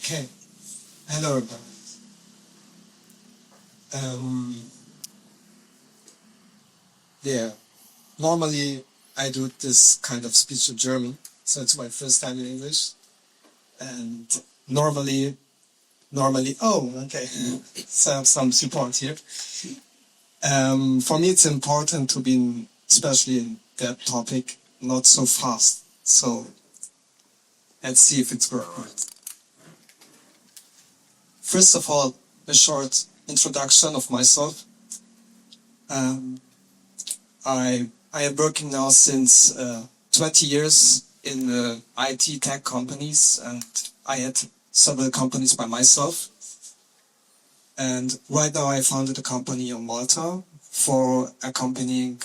Okay. Hello, everyone. Um, yeah. Normally, I do this kind of speech in German, so it's my first time in English. And normally, oh, okay. So some support here. For me, it's important to be, especially in that topic, not so fast. So let's see if it's working. First of all, a short introduction of myself. Um, I am working now since 20 years in IT tech companies, and I had several companies by myself. And right now I founded a company in Malta for accompanying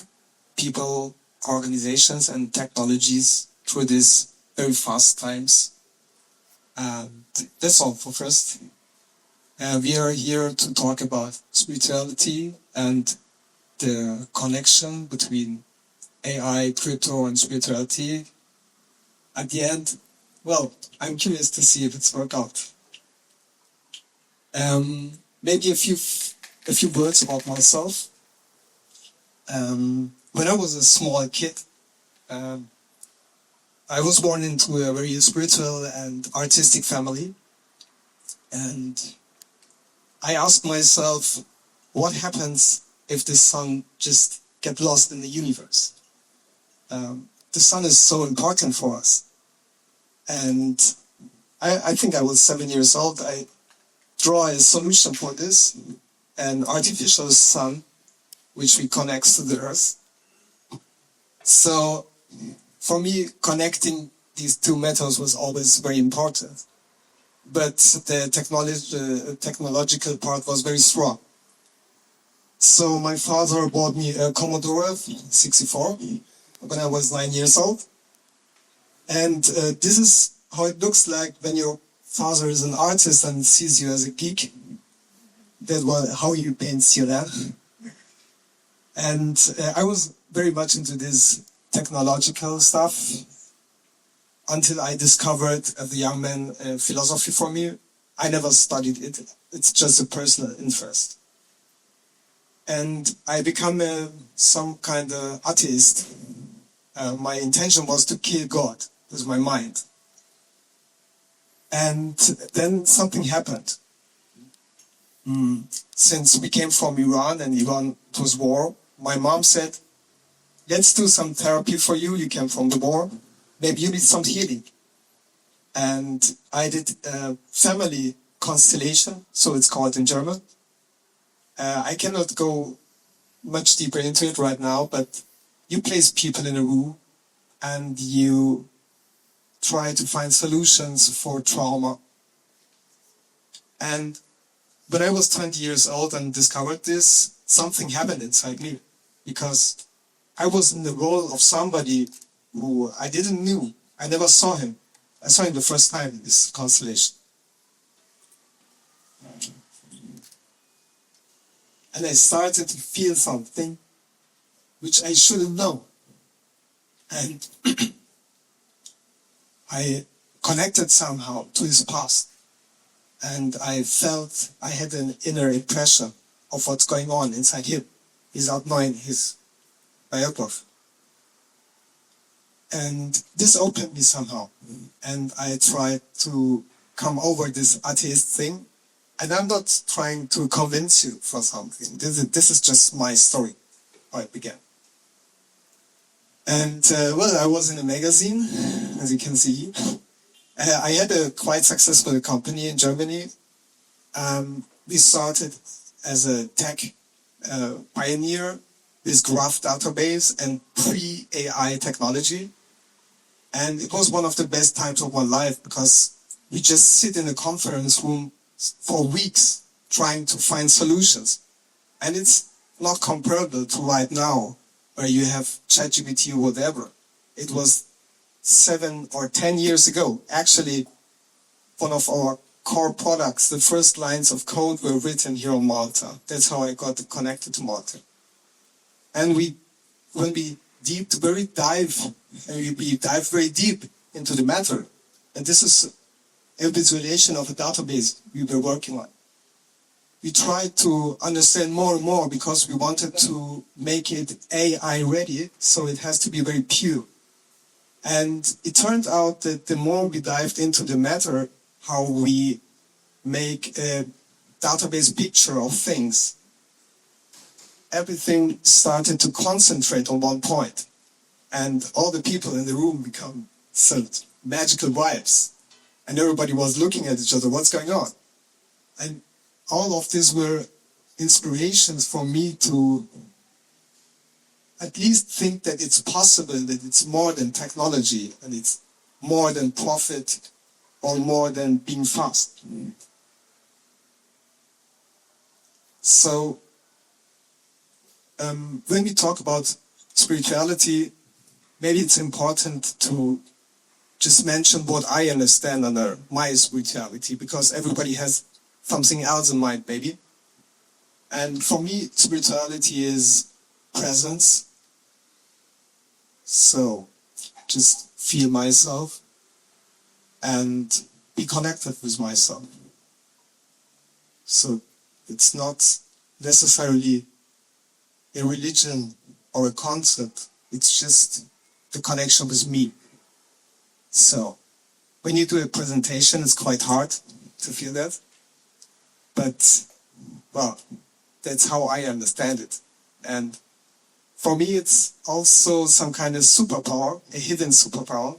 people, organizations, and technologies through these very fast times. And that's all for first. We are here to talk about spirituality and the connection between AI, crypto, and spirituality. At the end, well, I'm curious to see if it's worked out. Maybe a few words about myself. When I was a small kid, um, I was born into a very spiritual and artistic family, and I asked myself, what happens if the sun just get lost in the universe? The sun is so important for us, and I think I was 7 years old. I draw a solution for this, an artificial sun, which we connect to the earth. So for me, connecting these two metals was always very important. But the technological part was very strong. So my father bought me a Commodore 64 when I was 9 years old. And this is how it looks like when your father is an artist and sees you as a geek. That was how he paints you there. And I was very much into this technological stuff until I discovered as a young man philosophy for me. I never studied it. It's just a personal interest. And I become some kind of atheist. My intention was to kill God with my mind. And then something happened. Since we came from Iran and Iran was war, my mom said, let's do some therapy for you. You came from the war. Maybe you need some healing. And I did a family constellation, so it's called in German. I cannot go much deeper into it right now, but you place people in a room and you try to find solutions for trauma. And when I was 20 years old and discovered this, something happened inside me, because I was in the role of somebody who I didn't know. I never saw him. I saw him the first time in this constellation. And I started to feel something which I shouldn't know. And I connected somehow to his past. And I felt I had an inner impression of what's going on inside him without knowing his biography. And this opened me somehow. And I tried to come over this atheist thing. And I'm not trying to convince you for something. This is just my story, how it began. And well, I was in a magazine, as you can see. I had a quite successful company in Germany. We started as a tech pioneer with graph database and pre-AI technology. And it was one of the best times of my life, because we just sit in a conference room for weeks trying to find solutions. And it's not comparable to right now, where you have ChatGPT or whatever. It was 7 or 10 years ago. Actually, one of our core products, the first lines of code were written here on Malta. That's how I got connected to Malta. And when we dive very deep into the matter. And this is a visualization of a database we were working on. We tried to understand more and more because we wanted to make it AI ready, so it has to be very pure. And it turned out that the more we dived into the matter, how we make a database picture of things, everything started to concentrate on one point. And all the people in the room become some magical vibes. And everybody was looking at each other, what's going on? And all of these were inspirations for me to at least think that it's possible, that it's more than technology, and it's more than profit, or more than being fast. So, when we talk about spirituality, maybe it's important to just mention what I understand under my spirituality, because everybody has something else in mind, maybe. And for me, spirituality is presence. So, just feel myself and be connected with myself. So, it's not necessarily a religion or a concept, it's just the connection with me. So, when you do a presentation, it's quite hard to feel that. But, well, that's how I understand it. And for me, it's also some kind of superpower, a hidden superpower.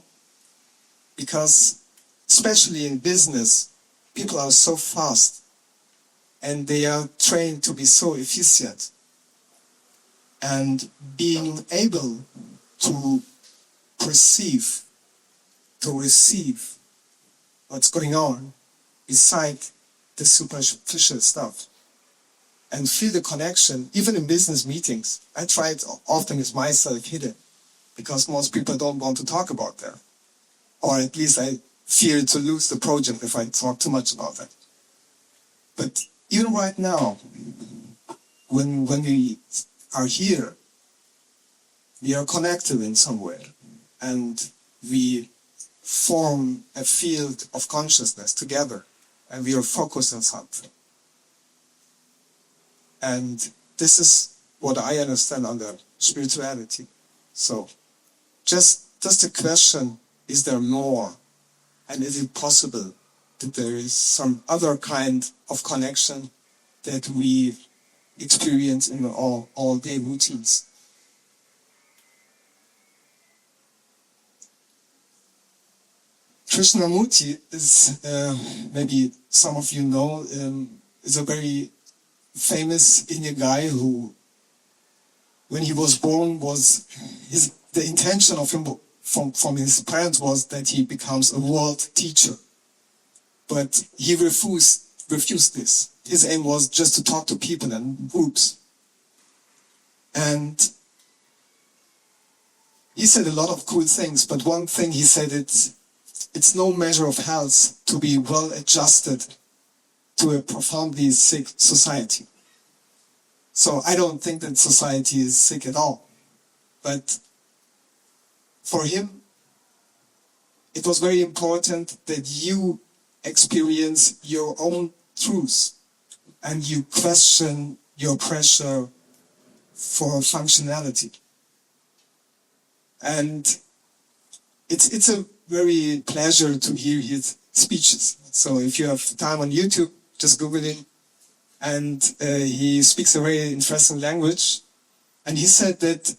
Because, especially in business, people are so fast. And they are trained to be so efficient. And being able to perceive, to receive what's going on beside the superficial stuff and feel the connection, even in business meetings. I try it often with myself hidden because most people don't want to talk about that. Or at least I fear to lose the project if I talk too much about that. But even right now, when we are here, we are connected in some way, and we form a field of consciousness together, and we are focused on something. And this is what I understand under spirituality. So, just the question, is there more? And is it possible that there is some other kind of connection that we experience in all day routines? Krishnamurti is, maybe some of you know, is a very famous Indian guy who, when he was born, the intention of him from his parents was that he becomes a world teacher. But he refused this. His aim was just to talk to people and groups. And he said a lot of cool things, but one thing he said, it's no measure of health to be well adjusted to a profoundly sick society. So I don't think that society is sick at all. But for him, it was very important that you experience your own truth and you question your pressure for functionality. And it's a very pleasure to hear his speeches. So if you have time on YouTube, just Google him. And he speaks a very interesting language. And he said that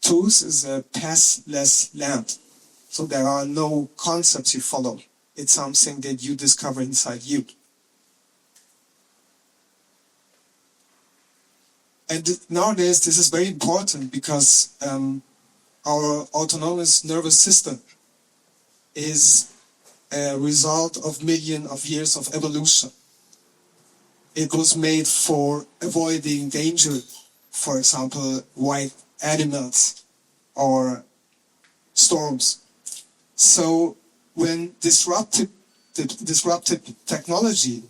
truth is a pathless land. So there are no concepts you follow. It's something that you discover inside you. And nowadays this is very important because our autonomous nervous system is a result of millions of years of evolution. It was made for avoiding danger, for example, wild animals or storms. So when disruptive technology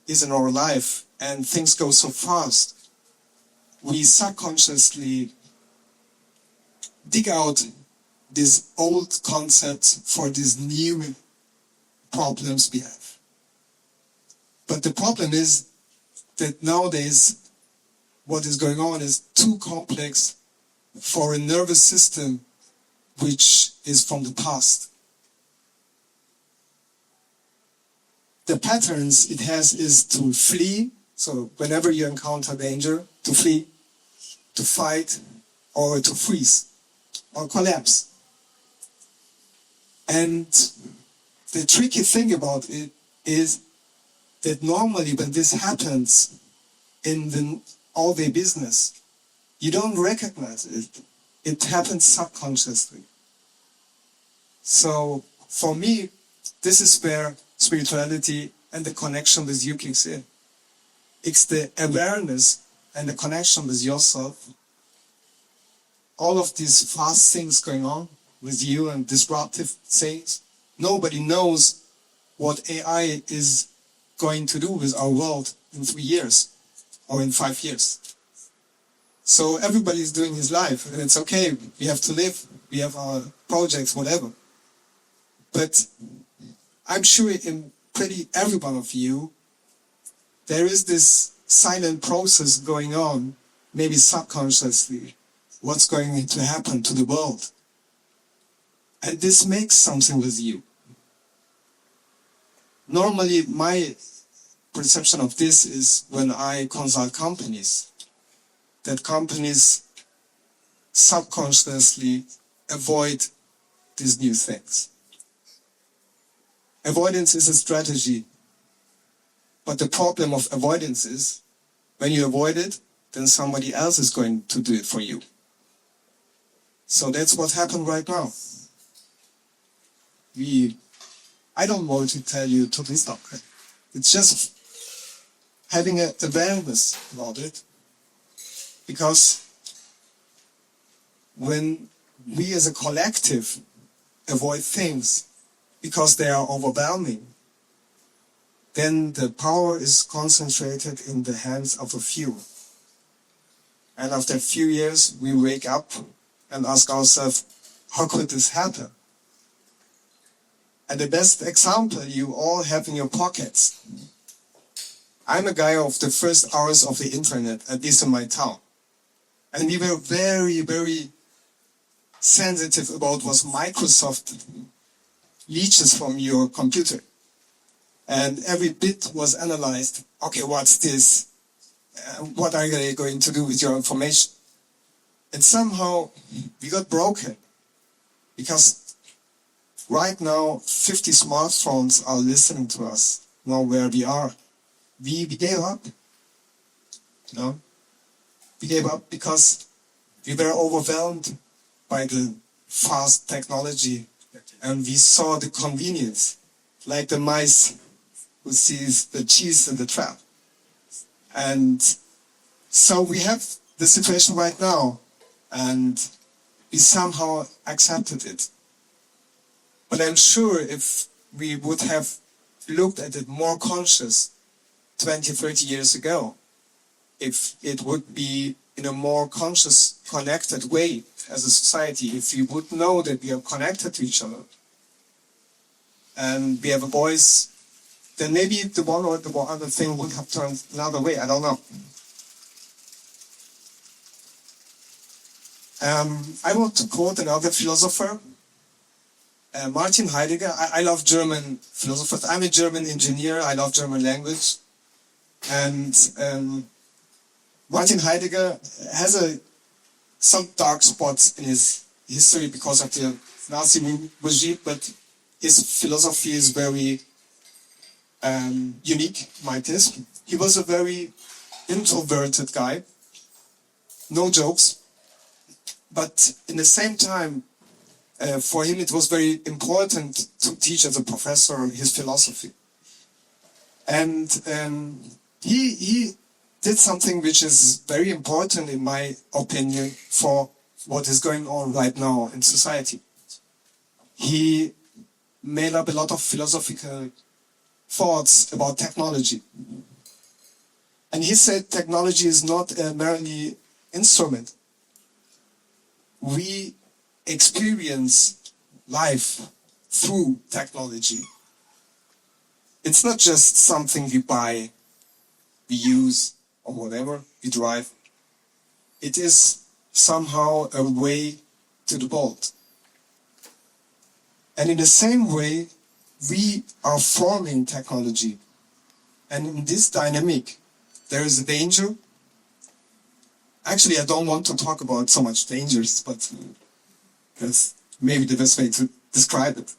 is in our life and things go so fast, we subconsciously dig out these old concepts for these new problems we have. But the problem is that nowadays what is going on is too complex for a nervous system which is from the past. The patterns it has is to flee, so whenever you encounter danger, to flee, to fight, or to freeze, or collapse. And the tricky thing about it is that normally when this happens in the all-day business, you don't recognize it. It happens subconsciously. So for me, this is where spirituality and the connection with you kicks in. It's the awareness and the connection with yourself. All of these fast things going on with you and disruptive things. Nobody knows what AI is going to do with our world in 3 years or in 5 years. So everybody's doing his life, and it's okay. We have to live. We have our projects, whatever. But I'm sure in pretty every one of you, there is this silent process going on, maybe subconsciously, what's going to happen to the world. And this makes something with you. Normally, my perception of this is when I consult companies, that companies subconsciously avoid these new things. Avoidance is a strategy. But the problem of avoidance is, when you avoid it, then somebody else is going to do it for you. So that's what happened right now. I don't want to tell you to stop. It's just having an awareness about it. Because when we as a collective avoid things because they are overwhelming, then the power is concentrated in the hands of a few. And after a few years, we wake up and ask ourselves, how could this happen? And the best example you all have in your pockets. I'm a guy of the first hours of the internet, at least in my town. And we were very, very sensitive about what Microsoft leaches from your computer. And every bit was analyzed. Okay, what's this? What are they going to do with your information? And somehow we got broken. Because right now, 50 smartphones are listening to us, now where we are. We gave up. You know? We gave up because we were overwhelmed by the fast technology. And we saw the convenience, like the mice who sees the cheese in the trap. And so we have the situation right now, and we somehow accepted it. But I'm sure if we would have looked at it more conscious 20, 30 years ago, if it would be in a more conscious, connected way as a society, if we would know that we are connected to each other and we have a voice, then maybe the one or the other thing would have turned another way. I don't know. I want to quote another philosopher, Martin Heidegger. I love German philosophers. I'm a German engineer. I love German language. And Martin Heidegger has some dark spots in his history because of the Nazi regime, but his philosophy is very unique, might is. He was a very introverted guy, no jokes, but in the same time, for him it was very important to teach as a professor his philosophy. And he did something which is very important in my opinion for what is going on right now in society. He made up a lot of philosophical thoughts about technology. And he said technology is not a merely instrument. We experience life through technology. It's not just something we buy, we use, or whatever, we drive. It is somehow a way to the world. And in the same way, we are forming technology. And in this dynamic, there is a danger. Actually, I don't want to talk about so much dangers, but that's maybe the best way to describe it.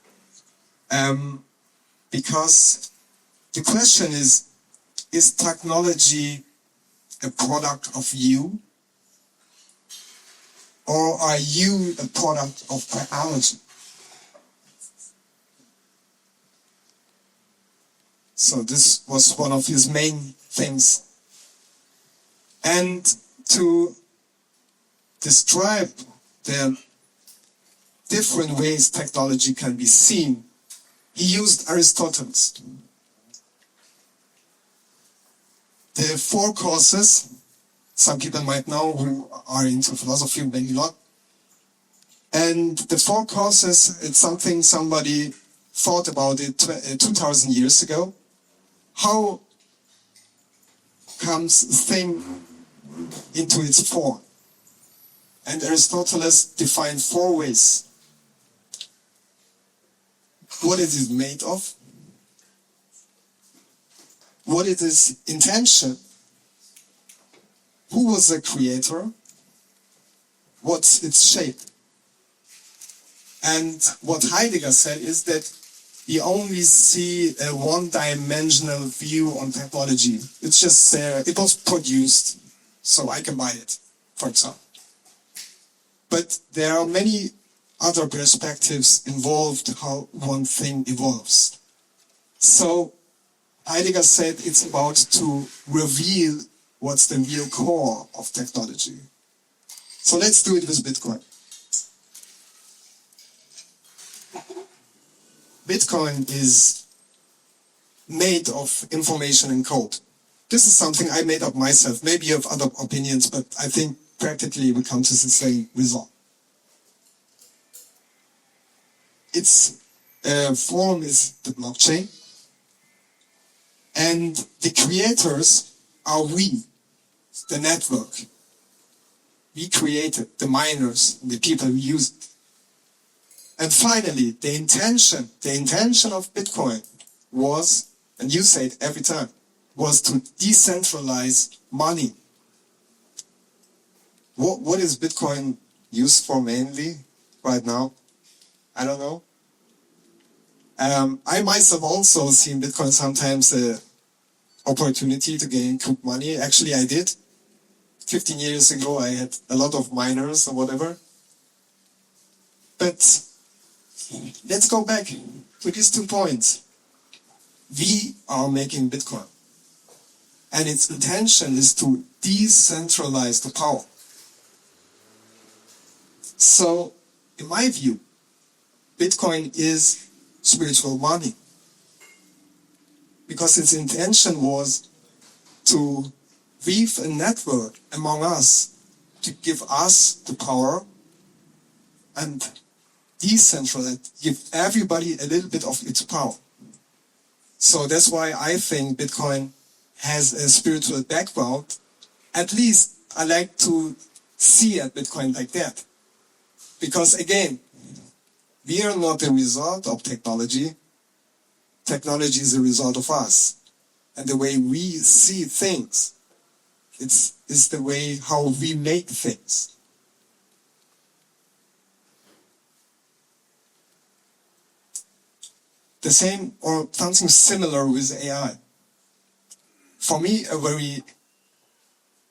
Because the question is technology a product of you? Or are you a product of technology? So this was one of his main things. And to describe the different ways technology can be seen, he used Aristotle. The four causes, some people might know who are into philosophy, maybe not. And the four causes, it's something somebody thought about it 2,000 years ago. How comes a thing into its form? And Aristotle defined four ways. What it is made of, what it is intention, who was the creator, what's its shape. And what Heidegger said is that we only see a one-dimensional view on technology. It's just it was produced, so I can buy it, for example. But there are many other perspectives involved how one thing evolves. So Heidegger said it's about to reveal what's the real core of technology. So let's do it with Bitcoin. Bitcoin is made of information and code. This is something I made up myself. Maybe you have other opinions, but I think practically we come to the same result. Its form is the blockchain. And the creators are we, the network. We created the miners, the people who use it. And finally, the intention of Bitcoin was, and you say it every time, was to decentralize money. What is Bitcoin used for mainly right now? I don't know. I myself also seen Bitcoin sometimes an opportunity to gain quick money. Actually, I did. 15 years ago, I had a lot of miners or whatever. But let's go back to these 2 points. We are making Bitcoin. And its intention is to decentralize the power. So, in my view, Bitcoin is spiritual money. Because its intention was to weave a network among us, to give us the power and decentralize, give everybody a little bit of its power. So that's why I think Bitcoin has a spiritual background. At least I like to see at Bitcoin like that. Because again, we are not a result of technology. Technology is a result of us. And the way we see things, it's the way how we make things. The same or something similar with AI. For me, a very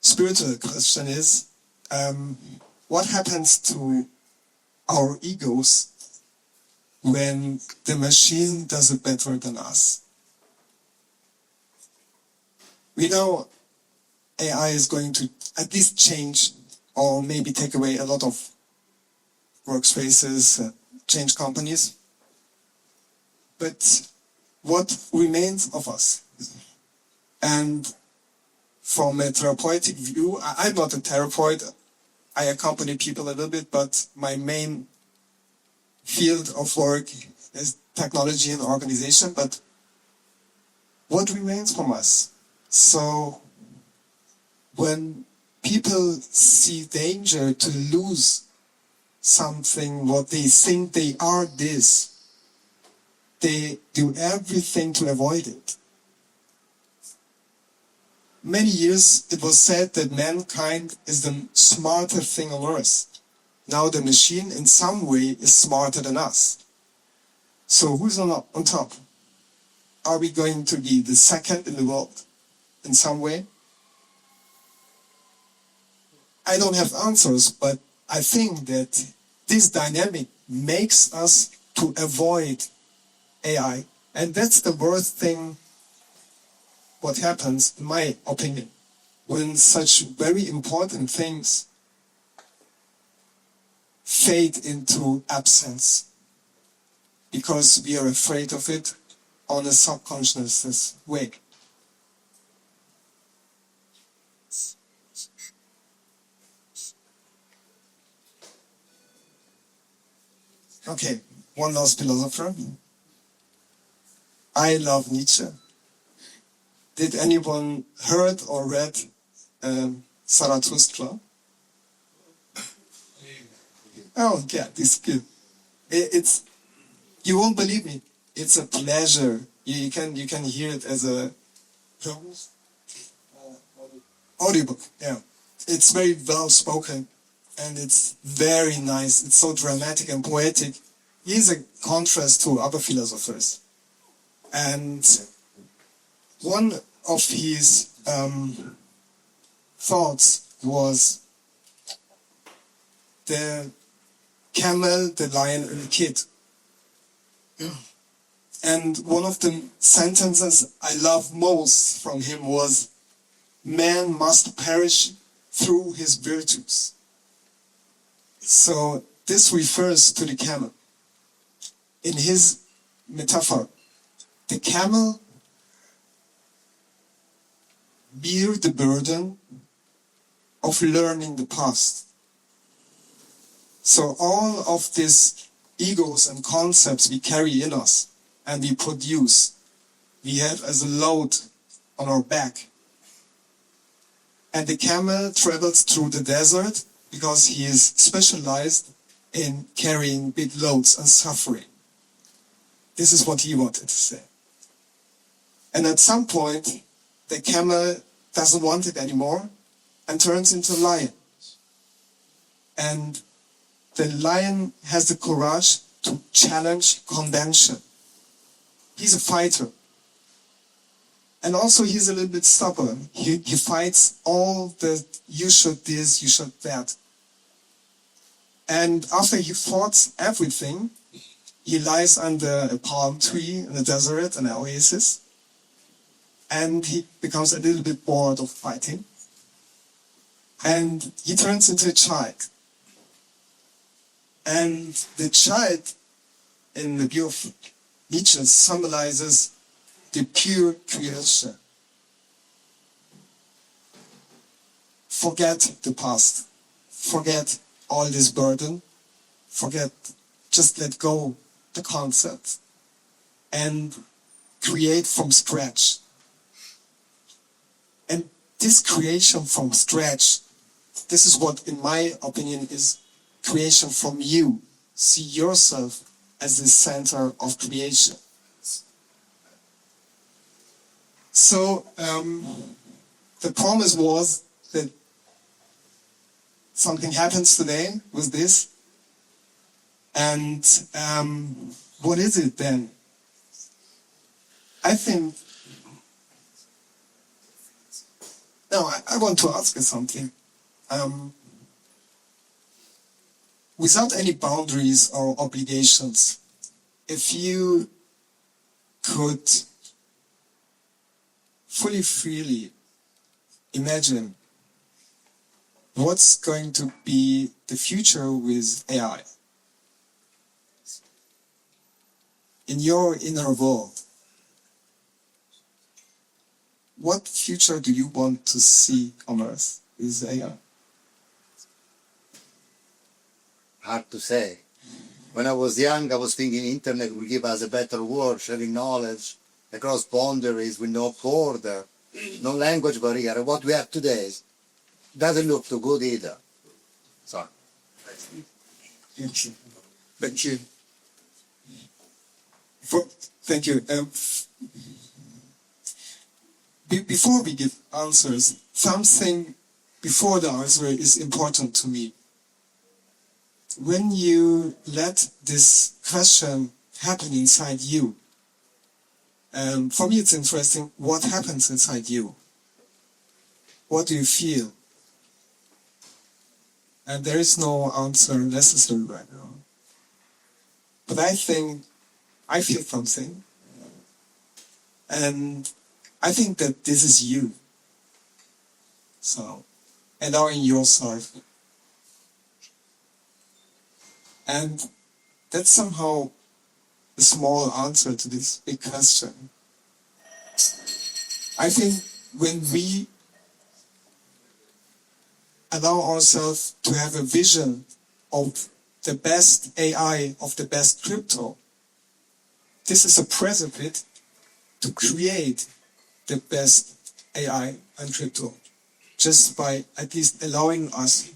spiritual question is, what happens to our egos when the machine does it better than us? We know AI is going to at least change or maybe take away a lot of workspaces, change companies. But what remains of us? And from a therapeutic view, I'm not a therapist, I accompany people a little bit, but my main field of work is technology and organization. But what remains from us? So when people see danger to lose something, what they think they are this, they do everything to avoid it. Many years it was said that mankind is the smarter thing on earth. Now the machine in some way is smarter than us. So who's on top? Are we going to be the second in the world in some way? I don't have answers, but I think that this dynamic makes us to avoid AI. And that's the worst thing what happens, in my opinion, when such very important things fade into absence because we are afraid of it on a subconscious way. Okay, one last philosopher. I love Nietzsche. Did anyone heard or read Zarathustra? Oh, yeah, this is good. It's, you won't believe me. It's a pleasure. You can hear it as a audiobook. Yeah, it's very well spoken, and it's very nice. It's so dramatic and poetic. He's a contrast to other philosophers, and one of his thoughts was the camel, the lion, and the kid. And one of the sentences I love most from him was, man must perish through his virtues. So this refers to the camel. In his metaphor, the camel bear the burden of learning the past. So all of these egos and concepts we carry in us and we produce, we have as a load on our back. And the camel travels through the desert because he is specialized in carrying big loads and suffering. This is what he wanted to say. And at some point, the camel doesn't want it anymore and turns into a lion. And the lion has the courage to challenge convention. He's a fighter. And also he's a little bit stubborn. He fights all the you should this, you should that. And after he fought everything, he lies under a palm tree in the desert, an oasis. And he becomes a little bit bored of fighting. And he turns into a child. And the child, in the view of Nietzsche, symbolizes the pure creation. Forget the past. Forget all this burden. Forget, just let go the concept. And create from scratch. And this creation from scratch, this is what, in my opinion, is creation from you. See yourself as the center of creation. So the promise was that something happens today with this. And what is it then? I think, no, I want to ask you something. Without any boundaries or obligations, if you could fully freely imagine what's going to be the future with AI in your inner world, what future do you want to see on Earth with AI? Hard to say. When I was young, I was thinking internet will give us a better world, sharing knowledge, across boundaries with no border, no language barrier. What we have today doesn't look too good either. So. Thank you. Thank you. Thank you. Before we give answers, something before the answer is important to me. When you let this question happen inside you, for me it's interesting, what happens inside you? What do you feel? And there is no answer necessary right now. But I think I feel something. And I think that this is you. So, allowing yourself. And that's somehow a small answer to this big question. I think when we allow ourselves to have a vision of the best AI, of the best crypto, this is a precipice to create the best AI and crypto, just by at least allowing us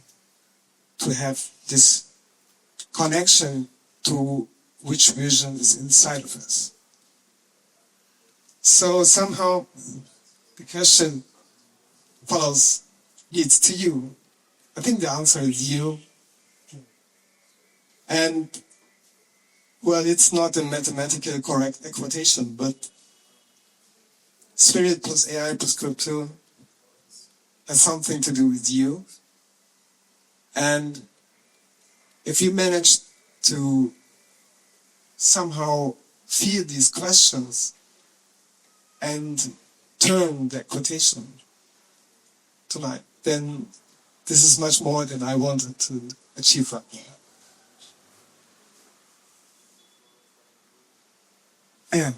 to have this connection to which vision is inside of us. So somehow the question follows, leads to you. I think the answer is you. And well, it's not a mathematical correct equation, but spirit plus AI plus crypto has something to do with you. And if you manage to somehow feel these questions and turn the quotation tonight, then this is much more than I wanted to achieve right now. Yeah.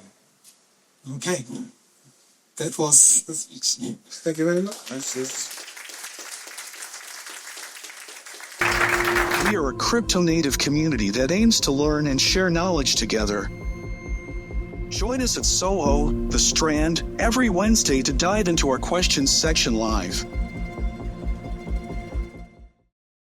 Okay. That was the speech. Thank you very much. Thank you. We are a crypto-native community that aims to learn and share knowledge together. Join us at Soho, The Strand, every Wednesday to dive into our questions section live.